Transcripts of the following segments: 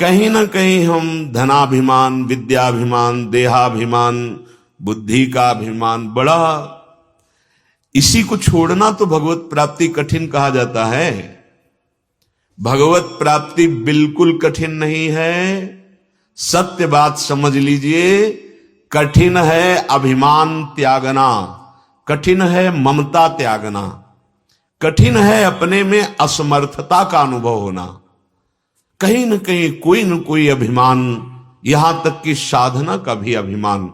कहीं ना कहीं हम धनाभिमान, विद्याभिमान, देहाभिमान, बुद्धि का अभिमान बड़ा, इसी को छोड़ना तो भगवत प्राप्ति कठिन कहा जाता है। भगवत प्राप्ति बिल्कुल कठिन नहीं है। सत्य बात समझ लीजिए, कठिन है अभिमान त्यागना, कठिन है ममता त्यागना, कठिन है अपने में असमर्थता का अनुभव होना। कहीं न कहीं कोई न कोई अभिमान, यहां तक कि साधना का भी अभिमान।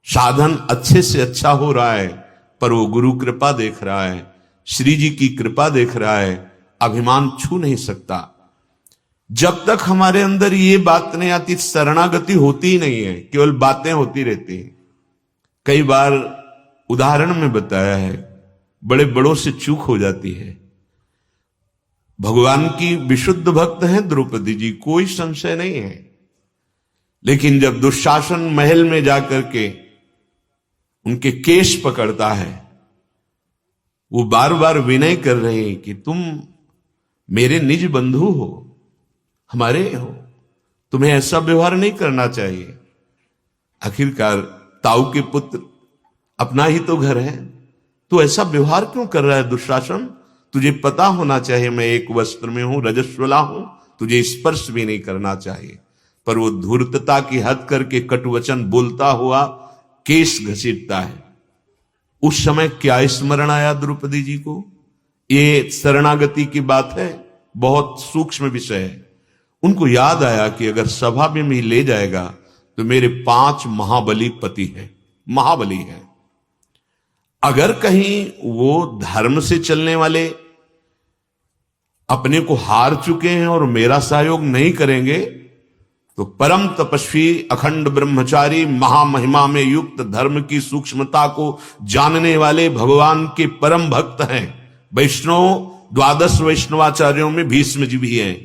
साधन अच्छे से अच्छा हो रहा है, पर वो गुरु कृपा देख रहा है, श्री जी की कृपा देख रहा है, अभिमान छू नहीं सकता। जब तक हमारे अंदर ये बात नहीं आती, शरणागति होती ही नहीं है, केवल बातें होती रहती हैं। कई बार उदाहरण में बताया है, बड़े बड़ों से चूक हो जाती है। भगवान की विशुद्ध भक्त हैं द्रौपदी जी, कोई संशय नहीं है, लेकिन जब दुशासन महल में जाकर के उनके केश पकड़ता है, वो बार बार विनय कर रहे हैं कि तुम मेरे निज बंधु हो, हमारे हो, तुम्हें ऐसा व्यवहार नहीं करना चाहिए। आखिरकार ताऊ के पुत्र, अपना ही तो घर है, तो ऐसा व्यवहार क्यों कर रहा है दुशासन? तुझे पता होना चाहिए मैं एक वस्त्र में हूं, रजस्वला हूं, तुझे स्पर्श भी नहीं करना चाहिए। पर वो धूर्तता की हद करके कटुवचन बोलता हुआ केस घसीटता है। उस समय क्या स्मरण आया द्रौपदी जी को? ये शरणागति की बात है, बहुत सूक्ष्म विषय है। उनको याद आया कि अगर सभा में भी ले जाएगा तो मेरे 5 महाबली पति हैं, महाबली हैं। अगर कहीं वो धर्म से चलने वाले अपने को हार चुके हैं और मेरा सहयोग नहीं करेंगे, तो परम तपस्वी, अखंड ब्रह्मचारी, महामहिमा में युक्त, धर्म की सूक्ष्मता को जानने वाले भगवान के परम भक्त हैं। वैष्णव, 12 वैष्णवाचार्यों में भीष्म जी भी हैं।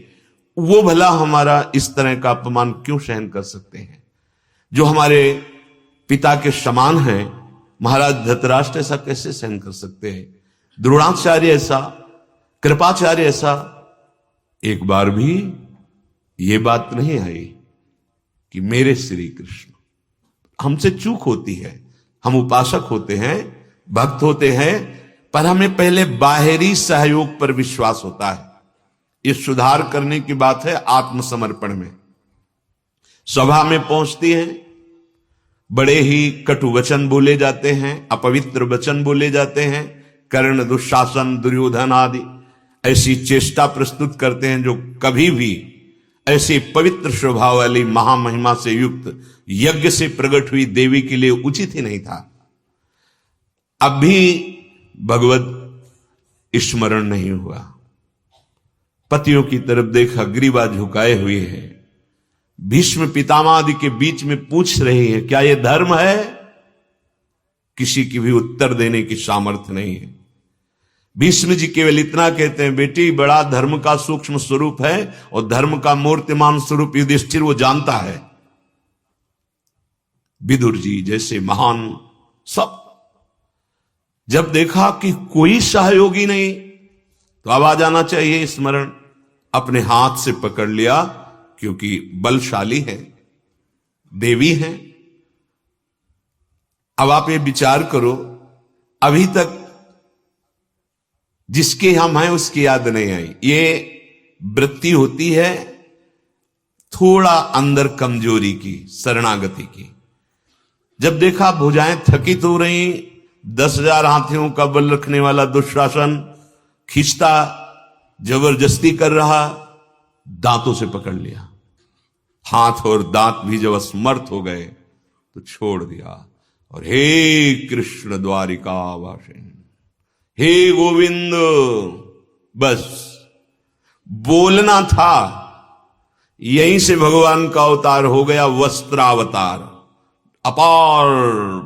वो भला हमारा इस तरह का अपमान क्यों सहन कर सकते हैं? जो हमारे पिता के समान हैं, महाराज धृतराष्ट्र ऐसा कैसे सहन कर सकते हैं? द्रोणाचार्य ऐसा, कृपाचार्य ऐसा। एक बार भी ये बात नहीं आई कि मेरे श्री कृष्ण, हमसे चूक होती है, हम उपासक होते हैं, भक्त होते हैं, पर हमें पहले बाहरी सहयोग पर विश्वास होता है। ये सुधार करने की बात है आत्मसमर्पण में। सभा में पहुंचती हैं, बड़े ही कटु वचन बोले जाते हैं, अपवित्र वचन बोले जाते हैं। कर्ण, दुशासन, दुर्योधन आदि ऐसी चेष्टा प्रस्तुत करते हैं जो कभी भी ऐसे पवित्र स्वभाव वाली महामहिमा से युक्त यज्ञ से प्रकट हुई देवी के लिए उचित ही नहीं था। अब भी भगवत स्मरण नहीं हुआ। पतियों की तरफ देखा, ग्रीवा झुकाए हुए हैं। भीष्म पितामह आदि के बीच में पूछ रही है, क्या यह धर्म है? किसी की भी उत्तर देने की सामर्थ्य नहीं है। भीष्म जी केवल इतना कहते हैं, बेटी, बड़ा धर्म का सूक्ष्म स्वरूप है और धर्म का मूर्तिमान स्वरूप युधिष्ठिर वो जानता है। विदुर जी जैसे महान सब, जब देखा कि कोई सहयोगी नहीं, तो अब आ जाना चाहिए स्मरण। अपने हाथ से पकड़ लिया, क्योंकि बलशाली है, देवी है। अब आप ये विचार करो, अभी तक जिसके हम हैं उसकी याद नहीं आई। ये वृत्ति होती है थोड़ा अंदर कमजोरी की, शरणागति की। जब देखा भुजाएं थकित हो रही, 10,000 हाथियों का बल रखने वाला दुशासन खींचता, जबरदस्ती कर रहा, दांतों से पकड़ लिया। हाथ और दांत भी जब असमर्थ हो गए तो छोड़ दिया और हे कृष्ण द्वारिका वासिन, हे गोविंद, बस बोलना था। यहीं से भगवान का अवतार हो गया, वस्त्रावतार। अपार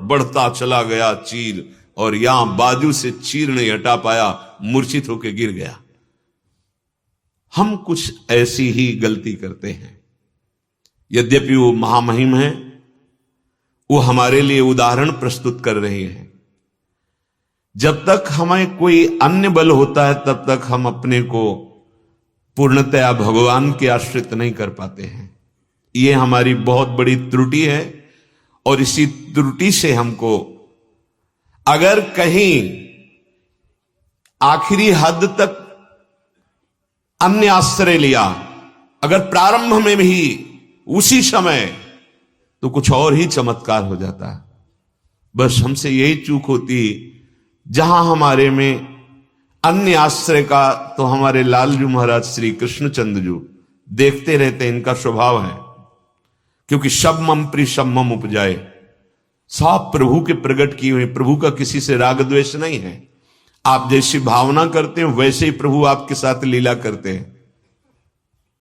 बढ़ता चला गया चीर, और यहां बाजू से चीर नहीं हटा पाया, मूर्छित होकर गिर गया। हम कुछ ऐसी ही गलती करते हैं। यद्यपि वो महामहिम है, वो हमारे लिए उदाहरण प्रस्तुत कर रहे हैं। जब तक हमें कोई अन्य बल होता है, तब तक हम अपने को पूर्णतया भगवान के आश्रित नहीं कर पाते हैं। ये हमारी बहुत बड़ी त्रुटि है और इसी त्रुटि से हमको अगर कहीं आखिरी हद तक अन्य आश्रय लिया, अगर प्रारंभ में भी उसी समय, तो कुछ और ही चमत्कार हो जाता है। बस हमसे यही चूक होती, जहां हमारे में अन्य आश्रय का, तो हमारे लालजू महाराज श्री कृष्णचंद्र जी देखते रहते, इनका स्वभाव है, क्योंकि शब्दम प्रि शब्दम उपजाए, सब प्रभु के प्रकट किए हुए, प्रभु का किसी से राग द्वेष नहीं है। आप जैसी भावना करते हैं वैसे ही प्रभु आपके साथ लीला करते हैं।